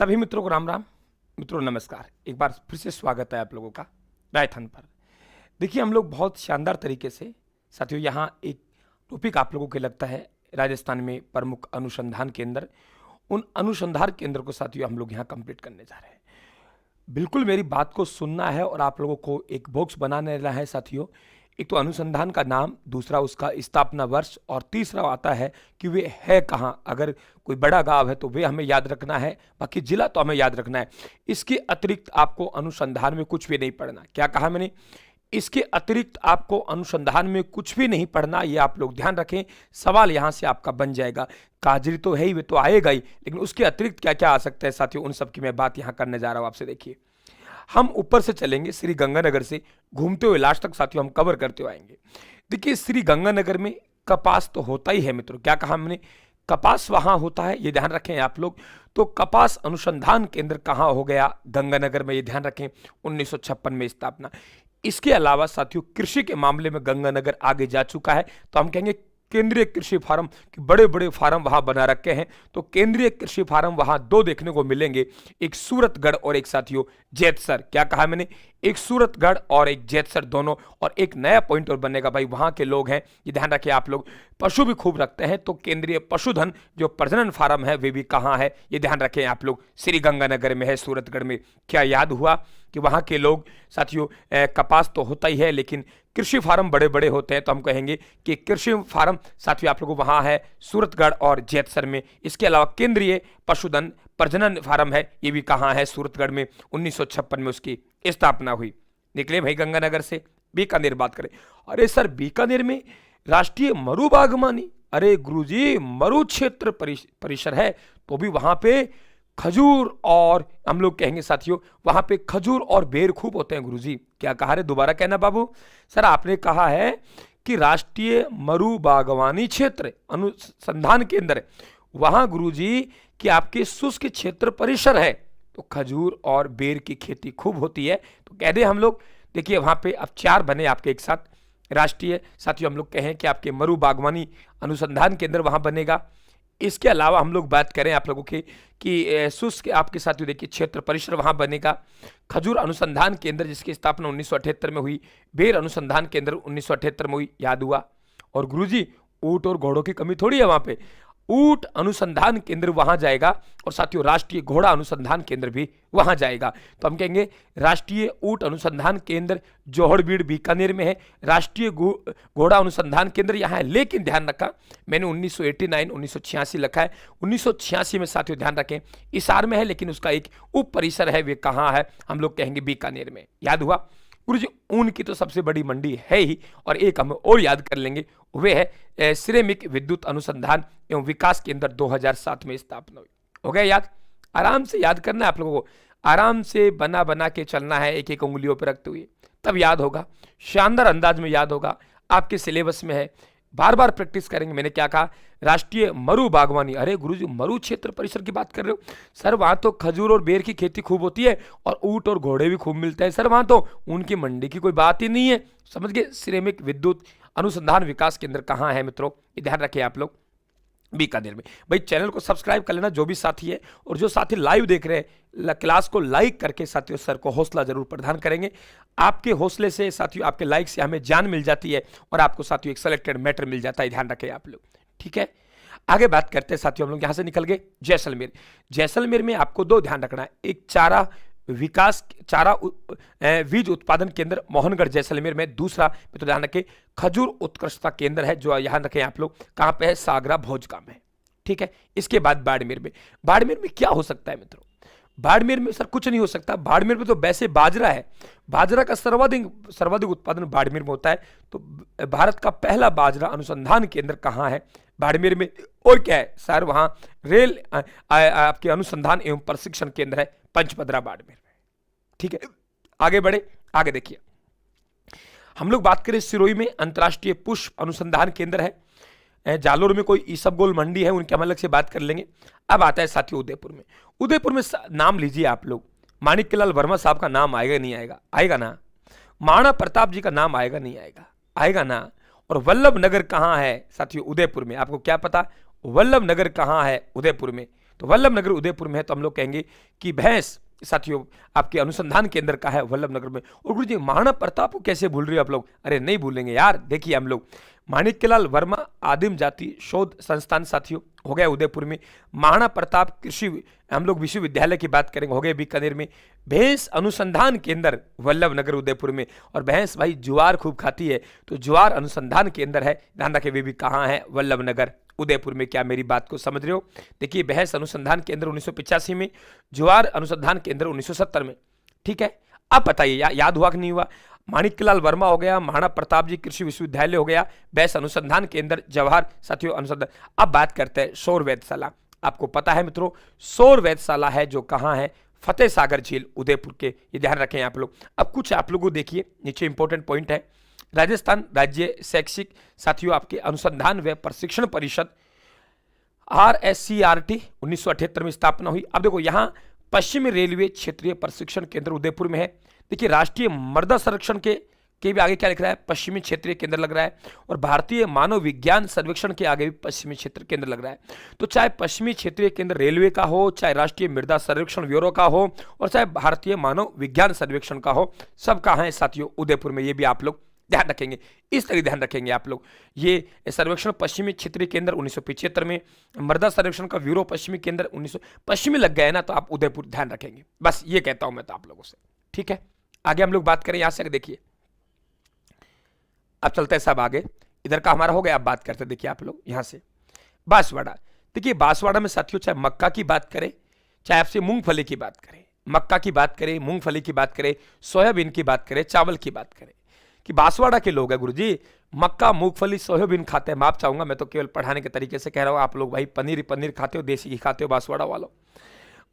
सभी मित्रों को राम राम। मित्रों नमस्कार, एक बार फिर से स्वागत है आप लोगों का रायथन पर। देखिए, हम लोग बहुत शानदार तरीके से साथियों यहाँ एक टॉपिक आप लोगों को लगता है राजस्थान में प्रमुख अनुसंधान केंद्र, उन अनुसंधान केंद्र को साथियों हम लोग यहाँ कंप्लीट करने जा रहे हैं। बिल्कुल मेरी बात को सुनना है और आप लोगों को एक बॉक्स बनाने रहना है साथियों। एक तो अनुसंधान का नाम, दूसरा उसका स्थापना वर्ष, और तीसरा आता है कि वे है कहाँ। अगर कोई बड़ा गांव है तो वे हमें याद रखना है, बाकी जिला तो हमें याद रखना है। इसके अतिरिक्त आपको अनुसंधान में कुछ भी नहीं पढ़ना। क्या कहा मैंने? इसके अतिरिक्त आपको अनुसंधान में कुछ भी नहीं पढ़ना, ये आप लोग ध्यान रखें। सवाल यहां से आपका बन जाएगा, काजरी तो है ही, वे तो आएगा ही, लेकिन उसके अतिरिक्त क्या क्या आ सकता है साथियों, उन सब की मैं बात यहां करने जा रहा हूं आपसे। देखिए, हम ऊपर से चलेंगे, श्री गंगानगर से घूमते हुए लास्ट तक साथियों हम कवर करते हुए आएंगे। देखिए, श्री गंगानगर में कपास तो होता ही है मित्रों। क्या कहा हमने? कपास वहां होता है, ये ध्यान रखें आप लोग। तो कपास अनुसंधान केंद्र कहां हो गया? गंगानगर में, ये ध्यान रखें। 1956 में स्थापना। इसके अलावा साथियों कृषि के मामले में गंगानगर आगे जा चुका है, तो हम कहेंगे केंद्रीय कृषि फार्म कि बड़े बड़े फार्म वहां बना रखे हैं। तो केंद्रीय कृषि फार्म वहां दो देखने को मिलेंगे, एक सूरतगढ़ और एक साथियों जैतसर। क्या कहा मैंने? एक सूरतगढ़ और एक जैतसर दोनों। और एक नया पॉइंट और बनेगा भाई, वहां के लोग हैं, ये ध्यान रखिए आप लोग, पशु भी खूब रखते हैं। तो केंद्रीय पशुधन जो प्रजनन फार्म है वे भी कहाँ है, ये ध्यान रखें आप लोग, श्री गंगानगर में है, सूरतगढ़ में। क्या याद हुआ कि वहां के लोग साथियों कपास तो होता ही है, लेकिन कृषि फार्म बड़े बड़े होते हैं। तो हम कहेंगे कि कृषि फार्म साथियों आप लोगों को वहां है सूरतगढ़ और जैतसर में। इसके अलावा केंद्रीय पशुधन प्रजनन फार्म है, ये भी कहाँ है? सूरतगढ़ में। 1956 में उसकी स्थापना हुई। निकले भाई गंगानगर से, बीकानेर बात करें। अरे सर, बीकानेर में राष्ट्रीय मरु बागवानी, अरे गुरुजी मरु क्षेत्र परिसर है, तो भी वहां पे खजूर और हम लोग कहेंगे साथियों वहां पे खजूर और बेर खूब होते हैं गुरुजी। क्या कहा रे? दोबारा कहना बाबू। सर आपने कहा है कि राष्ट्रीय मरु बागवानी क्षेत्र अनुसंधान केंद्र, वहां गुरुजी कि आपके शुष्क क्षेत्र परिसर है, तो खजूर और बेर की खेती खूब होती है। तो कह दे हम लोग। देखिए वहां पे अब चार बने आपके एक साथ राष्ट्रीय साथियों, हम लोग कहें कि आपके मरु बागवानी अनुसंधान केंद्र वहां बनेगा। इसके अलावा हम लोग बात करें आप लोगों की कि शुष्क आपके साथियों देखिए क्षेत्र परिसर वहां बनेगा। खजूर अनुसंधान केंद्र जिसकी स्थापना 1978 में हुई, बेर अनुसंधान केंद्र 1978 में हुई, याद हुआ। और गुरुजी ऊंट और घोड़ों की कमी थोड़ी है वहां पे, ऊंट अनुसंधान केंद्र वहां जाएगा, और साथियों राष्ट्रीय घोड़ा अनुसंधान केंद्र भी वहां जाएगा। तो हम कहेंगे राष्ट्रीय ऊंट अनुसंधान केंद्र जोहड़बीड़ बीकानेर में है, राष्ट्रीय घोड़ा अनुसंधान केंद्र यहाँ है। लेकिन ध्यान रखा मैंने 1986 लिखा है, 1986 में साथियों ध्यान रखें हिसार में है, लेकिन उसका एक उप परिसर है, वे कहाँ है? हम लोग कहेंगे बीकानेर में। याद हुआ गुरुजी? ऊन की तो सबसे बड़ी मंडी है ही, और एक हम और याद कर लेंगे, वे है सिरेमिक विद्युत अनुसंधान एवं विकास केंद्र 2007 में स्थापना हुई। हो गया याद? आराम से याद करना है आप लोगों को, आराम से बना बना के चलना है, एक एक उंगलियों पर रखते हुए, तब याद होगा, शानदार अंदाज में याद होगा, आपके सिलेबस में है। बार बार प्रैक्टिस करेंगे। मैंने क्या कहा? राष्ट्रीय मरु बागवानी। अरे गुरुजी मरु क्षेत्र परिसर की बात कर रहे हो? सर वहां तो खजूर और बेर की खेती खूब होती है, और ऊंट और घोड़े भी खूब मिलते हैं। सर वहां तो उनकी मंडी की कोई बात ही नहीं है। समझ गए? सिरेमिक विद्युत अनुसंधान विकास केंद्र कहाँ है मित्रों? ये ध्यान रखिए आप लोग, बीकानेर में। भाई चैनल को सब्सक्राइब कर लेना जो भी साथी है, और जो साथी लाइव देख रहे हैं क्लास को लाइक करके साथियों सर को हौसला जरूर प्रदान करेंगे। आपके हौसले से साथियों, आपके लाइक से हमें जान मिल जाती है, और आपको साथियों एक सिलेक्टेड मैटर मिल जाता है। ध्यान रखें आप लोग, ठीक है? आगे बात करते हैं साथियों, हम लोग यहां से निकल गए जैसलमेर। जैसलमेर में आपको दो ध्यान रखना है, एक चारा बीज उत्पादन केंद्र मोहनगढ़ जैसलमेर में, दूसरा तो ध्यान रखें खजूर उत्कृष्टता केंद्र है, जो यहां रखें आप लोग कहां पे है? सागरा भोजगांव में, ठीक है? इसके बाद बाड़मेर में। बाड़मेर में क्या हो सकता है मित्रों? बाड़मेर में सर कुछ नहीं हो सकता। बाड़मेर में तो वैसे बाजरा है, बाजरा का सर्वाधिक उत्पादन बाड़मेर में होता है। तो भारत का पहला बाजरा अनुसंधान केंद्र कहां है? बाड़मेर में। और क्या है सर? वहां रेल आपके अनुसंधान एवं प्रशिक्षण केंद्र है पंचपदरा बाड़मेर में, ठीक है? आगे बढ़े, आगे देखिए, हम लोग बात करें सिरोही में अंतर्राष्ट्रीय पुष्प अनुसंधान केंद्र है। जालोर में कोई ईसबगोल मंडी है, उनके हम अलग से बात कर लेंगे। अब आता है साथियों उदयपुर में। उदयपुर में नाम लीजिए आप लोग, माणिक्यलाल वर्मा साहब का नाम आएगा नहीं आएगा? आएगा ना। महाराणा प्रताप जी का नाम आएगा नहीं आएगा? आएगा ना। और वल्लभ नगर कहाँ है साथियों? उदयपुर में। आपको क्या पता वल्लभ नगर कहाँ है? उदयपुर में। तो वल्लभ नगर उदयपुर में है, तो हम लोग कहेंगे कि भैंस साथियों आपके अनुसंधान केंद्र का है वल्लभ नगर में। और गुरु जी महाराणा प्रताप को कैसे भूल रहे हो आप लोग? अरे नहीं भूलेंगे यार, देखिए हम लोग माणिक्यलाल वर्मा आदिम जाति शोध संस्थान साथियों हो गया उदयपुर में। महाराणा प्रताप कृषि हम लोग विश्वविद्यालय की बात करेंगे, हो गए बीकानेर में। भैंस अनुसंधान केंद्र वल्लभ नगर उदयपुर में। और भैंस भाई ज्वार खूब खाती है, तो ज्वार अनुसंधान केंद्र है, ध्यान रखें वे भी कहाँ है? वल्लभ नगर उदयपुर में। क्या मेरी बात को समझ रहे हो? देखिए भैंस अनुसंधान केंद्र 1985 में, ज्वार अनुसंधान केंद्र 1970 में। ठीक है, अब बताइए याद हुआ कि नहीं हुआ? माणिक्यलाल वर्मा हो गया, महाराणा प्रताप जी कृषि विश्वविद्यालय हो गया, भैंस अनुसंधान केंद्र, जवाहर साथियों अनुसंधान। अब बात करते हैं सौर वेधशाला। आपको पता है मित्रों, सौर वेधशाला है जो कहाँ है? फतेह सागर झील उदयपुर के, ये ध्यान रखें आप लोग। अब कुछ आप लोगों को देखिए, नीचे इंपॉर्टेंट पॉइंट है। राजस्थान राज्य शैक्षिक साथियों आपके अनुसंधान व प्रशिक्षण परिषद RSCRT 1978 में स्थापना हुई। अब देखो यहाँ पश्चिमी रेलवे क्षेत्रीय प्रशिक्षण केंद्र उदयपुर में है। देखिए राष्ट्रीय मृदा संरक्षण के भी आगे क्या लिख रहा है? पश्चिमी क्षेत्रीय केंद्र लग रहा है। और भारतीय मानव विज्ञान सर्वेक्षण के आगे भी पश्चिमी क्षेत्र केंद्र लग रहा है। तो चाहे पश्चिमी क्षेत्रीय केंद्र रेलवे का हो, चाहे राष्ट्रीय मृदा सर्वेक्षण ब्यूरो का हो, और चाहे भारतीय मानव विज्ञान सर्वेक्षण का हो, सब कहाँ है साथियों? उदयपुर में। ये भी आप लोग ध्यान रखेंगे, इस तरह ध्यान रखेंगे आप लोग। ये सर्वेक्षण पश्चिमी क्षेत्रीय केंद्र 1975 में, मृदा सर्वेक्षण का ब्यूरो पश्चिमी केंद्र 1900 पश्चिमी लग गया है ना, तो आप उदयपुर ध्यान रखेंगे। बस ये कहता हूं मैं तो आप लोगों से। ठीक है, आगे हम लोग बात करें यहां से। देखिए अब चलते हैं सब आगे, इधर का हमारा हो गया। अब बात करते हैं, देखिए आप लोग यहां से बांसवाड़ा। देखिए बांसवाड़ा में साथियों चाहे मक्का की बात करें, चाहे आपसे मूंगफली की बात करें, मक्का की बात करें, मूंगफली की बात करें, सोयाबीन की बात करें, चावल की बात करें, कि बांसवाड़ा के लोग हैं गुरुजी मक्का मूंगफली सोयाबीन खाते हैं। माफ चाहूंगा, मैं तो केवल पढ़ाने के तरीके से कह रहा हूं। आप लोग भाई पनीर खाते हो, देसी घी खाते हो बांसवाड़ा वालों।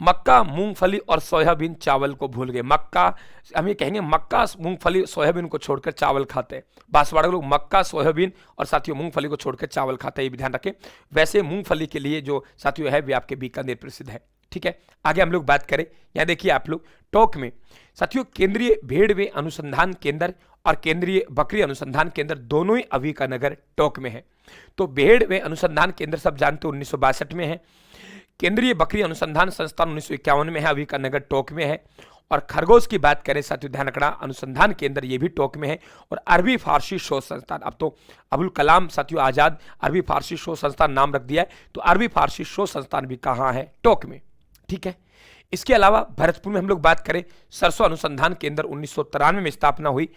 मक्का मूंगफली और सोयाबीन चावल को भूल गए। मक्का हम ये कहेंगे मक्का मूंगफली सोयाबीन को छोड़कर चावल खाते हैं। बांसवाड़ा के लोग मक्का सोयाबीन और साथियों मूंगफली को छोड़कर चावल खाते हैं, ये भी ध्यान रखें। वैसे मूंगफली के लिए जो साथियों है वे आपके बीकानेर प्रसिद्ध है। ठीक है, आगे हम लोग बात करें, यहाँ देखिए आप लोग टोंक में साथियों केंद्रीय भेड़ वे अनुसंधान केंद्र और केंद्रीय बकरी अनुसंधान केंद्र दोनों ही अभी का नगर टोंक में है। तो भेड़ वे अनुसंधान केंद्र सब जानते हो 1962 में है। केंद्रीय बकरी अनुसंधान संस्थान 1951 में है, अभी का नगर टोंक में है। और खरगोश की बात करें साथियों ध्यान रखना, अनुसंधान केंद्र ये भी टोंक में है। और अरबी फारसी शोध संस्थान, अब तो अबुल कलाम साथियों आजाद अरबी फारसी शोध संस्थान नाम रख दिया है, तो अरबी फारसी शोध संस्थान भी कहाँ है? टोंक में। ठीक है, इसके अलावा भरतपुर में हम लोग बात करें, सरसों अनुसंधान केंद्र 1993 में स्थापना हुई।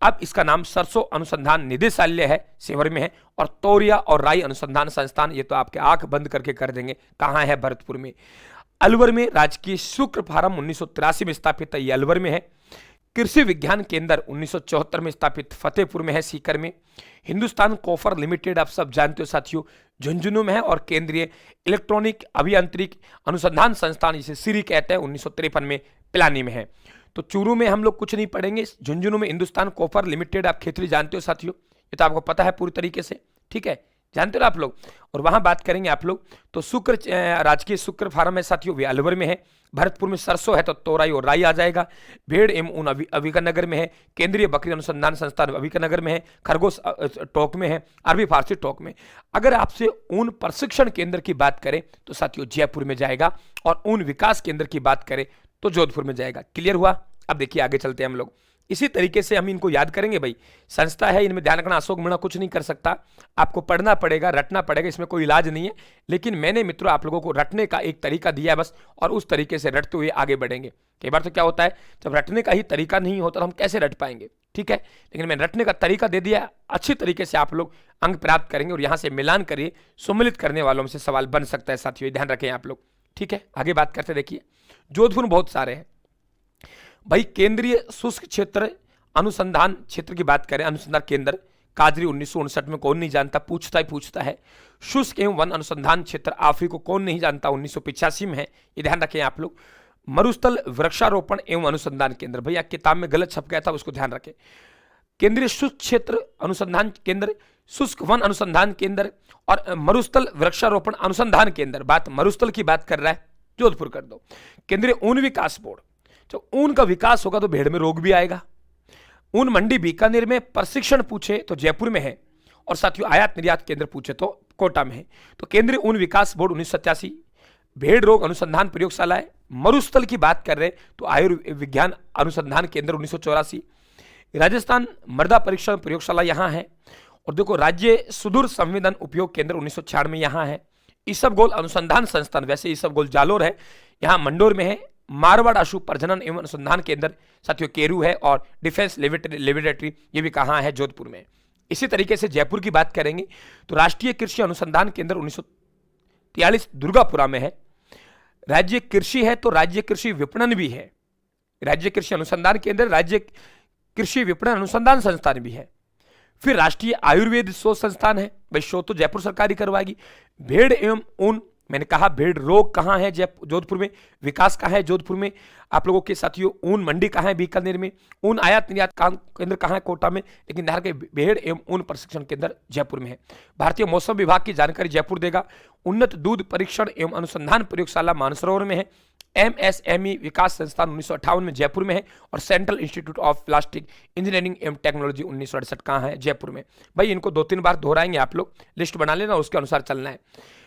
अब इसका नाम सरसों अनुसंधान निदेशालय है, सेवर में है। और तोरिया और राई अनुसंधान संस्थान, ये तो आपके आंख बंद करके कर देंगे, कहाँ है? भरतपुर में। अलवर में राजकीय शुक्र फार्म 1983 में स्थापित है, ये अलवर में है। कृषि विज्ञान केंद्र 1974 में स्थापित फतेहपुर में है, सीकर में। हिंदुस्तान कॉपर लिमिटेड आप सब जानते हो साथियों, झुंझुनू में है। और केंद्रीय इलेक्ट्रॉनिक अभियांत्रिक अनुसंधान संस्थान जिसे सीरी कहते हैं 1953 में पिलानी में है। तो चूरू में हम लोग कुछ नहीं पढ़ेंगे, झुंझुनू में हिंदुस्तान कॉपर लिमिटेड आप खेतरी जानते हो साथियों, ये तो आपको पता है पूरी तरीके से। ठीक है, जानते हो आप लोग। और वहां बात करेंगे आप लोग तो शुक्र राजकीय शुक्र फार्म है साथियों, वे अलवर में है। भरतपुर में सरसों है तो तोराई और राई आ जाएगा। भेड़ एवं ऊन अविका नगर में है। केंद्रीय बकरी अनुसंधान संस्थान अविका नगर में है। खरगोश टोंक में है। अरबी फारसी टोंक में। अगर आपसे ऊन प्रशिक्षण केंद्र की बात करें तो साथियों जयपुर में जाएगा। और ऊन विकास केंद्र की बात करें तो जोधपुर में जाएगा। क्लियर हुआ? अब देखिए आगे चलते हैं हम लोग, इसी तरीके से हम इनको याद करेंगे। भाई संस्था है, इनमें ध्यान रखना, अशोक मीणा कुछ नहीं कर सकता, आपको पढ़ना पड़ेगा, रटना पड़ेगा, इसमें कोई इलाज नहीं है। लेकिन मैंने मित्रों आप लोगों को रटने का एक तरीका दिया है बस, और उस तरीके से रटते हुए आगे बढ़ेंगे। कई बार तो क्या होता है, जब रटने का ही तरीका नहीं होता तो हम कैसे रट पाएंगे? ठीक है, लेकिन मैंने रटने का तरीका दे दिया, अच्छी तरीके से आप लोग अंक प्राप्त करेंगे। और यहाँ से मिलान करिए, सम्मिलित करने वालों में से सवाल बन सकता है साथियों, ध्यान रखें आप लोग। ठीक है, आगे बात करते देखिए, जोधपुर में बहुत सारे हैं भाई। केंद्रीय शुष्क क्षेत्र अनुसंधान क्षेत्र की बात करें, अनुसंधान केंद्र काजरी 1959 में, कौन नहीं जानता, पूछता है। शुष्क एवं वन अनुसंधान क्षेत्र आफ्री को कौन नहीं जानता, 1985 में है, ये ध्यान रखें आप लोग। मरुस्थल वृक्षारोपण एवं अनुसंधान केंद्र, भैया किताब में गलत छप गया था, उसको ध्यान रखें। केंद्रीय शुष्क क्षेत्र अनुसंधान केंद्र, शुष्क वन अनुसंधान केंद्र और मरुस्थल वृक्षारोपण अनुसंधान केंद्र। बात मरुस्थल की बात कर रहा है, जोधपुर कर दो। केंद्रीय ऊन विकास बोर्ड, जब ऊन का विकास होगा तो भेड़ में रोग भी आएगा। ऊन मंडी बीकानेर में, प्रशिक्षण पूछे तो जयपुर में है। और साथियों आयात निर्यात केंद्र पूछे तो कोटा में है। तो केंद्रीय ऊन विकास बोर्ड 1987, भेड़ रोग अनुसंधान प्रयोगशाला है। मरुस्थल की बात कर रहे हैं तो आयुर्विज्ञान अनुसंधान केंद्र 1984। राजस्थान मृदा परीक्षण प्रयोगशाला यहाँ है। और देखो राज्य सुदूर संवेदन उपयोग केंद्र 1996 यहाँ है। ईसबगोल अनुसंधान संस्थान, वैसे ईसबगोल जालोर है, यहाँ मंडोर में है। मारवाड़ अशु प्रजनन एवं अनुसंधान केंद्र साथियों केरू है। और डिफेंस लेबोरेटरी ये भी कहाँ है, जोधपुर में। इसी तरीके से जयपुर की बात करेंगे तो राष्ट्रीय कृषि अनुसंधान केंद्र 1943 दुर्गापुरा में है। राज्य कृषि है तो राज्य कृषि विपणन भी है। राज्य कृषि अनुसंधान केंद्र, राज्य कृषि विपणन अनुसंधान संस्थान भी है। फिर राष्ट्रीय आयुर्वेद शोध संस्थान है, भाई शोध तो जयपुर सरकार ही करवाएगी। भेड़ एवं ऊन, मैंने कहा भेड़ रोग कहाँ है, जोधपुर में। विकास कहाँ है, जोधपुर में। आप लोगों के साथियों ऊन मंडी कहाँ है, बीकानेर में। ऊन आयात निर्यात केंद्र कहाँ है, कोटा में। लेकिन बिहार के भेड़ एवं ऊन प्रशिक्षण केंद्र जयपुर में है। भारतीय मौसम विभाग की जानकारी जयपुर देगा। उन्नत दूध परीक्षण एवं अनुसंधान प्रयोगशाला मानसरोवर में है। MSME विकास संस्थान 1958 में जयपुर में है। और central institute of plastic engineering एवं टेक्नोलॉजी 1968 कहाँ है, जयपुर में। भाई इनको 2-3 बार दोहराएंगे, आप लोग लिस्ट बना लेना, उसके अनुसार चलना है।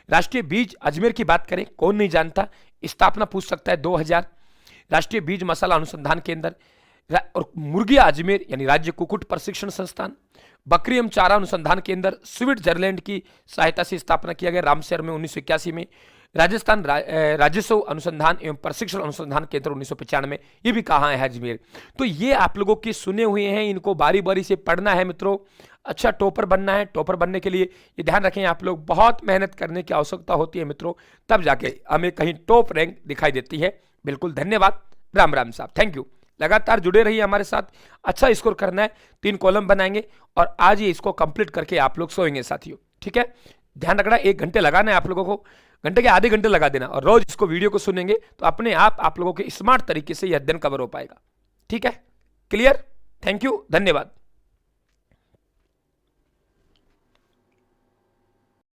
राष्ट्रीय बीज अजमेर की बात करें, कौन नहीं जानता, स्थापना पूछ सकता है 2000। राष्ट्रीय बीज मसाला अनुसंधान केंद्र। और मुर्गिया अजमेर यानी राज्य कुक्कुट प्रशिक्षण संस्थान। बकरी एवं चारा अनुसंधान केंद्र स्विट्जरलैंड की सहायता से स्थापना किया गया, रामशहर में 1981 में। राजस्थान राजस्व अनुसंधान एवं प्रशिक्षण अनुसंधान केंद्र 1995, ये भी कहाँ है, अजमेर। तो ये आप लोगों के सुने हुए हैं, इनको बारी बारी से पढ़ना है मित्रों। अच्छा टॉपर बनना है। टॉपर बनने के लिए ये ध्यान रखें, आप लोग बहुत मेहनत करने की आवश्यकता होती है मित्रों, तब जाके हमें कहीं टॉप रैंक दिखाई देती है। बिल्कुल धन्यवाद, राम राम साहब, थैंक यू। लगातार जुड़े रहिए हमारे साथ, अच्छा स्कोर करना है। 3 कॉलम बनाएंगे और आज ही इसको कंप्लीट करके आप लोग सोएंगे साथियों, ठीक है। ध्यान रखना, 1 घंटे लगाना है आप लोगों को, घंटे के आधे घंटे लगा देना। और रोज इसको वीडियो को सुनेंगे तो अपने आप लोगों के स्मार्ट तरीके से यह अध्ययन कवर हो पाएगा, ठीक है। क्लियर, थैंक यू, धन्यवाद।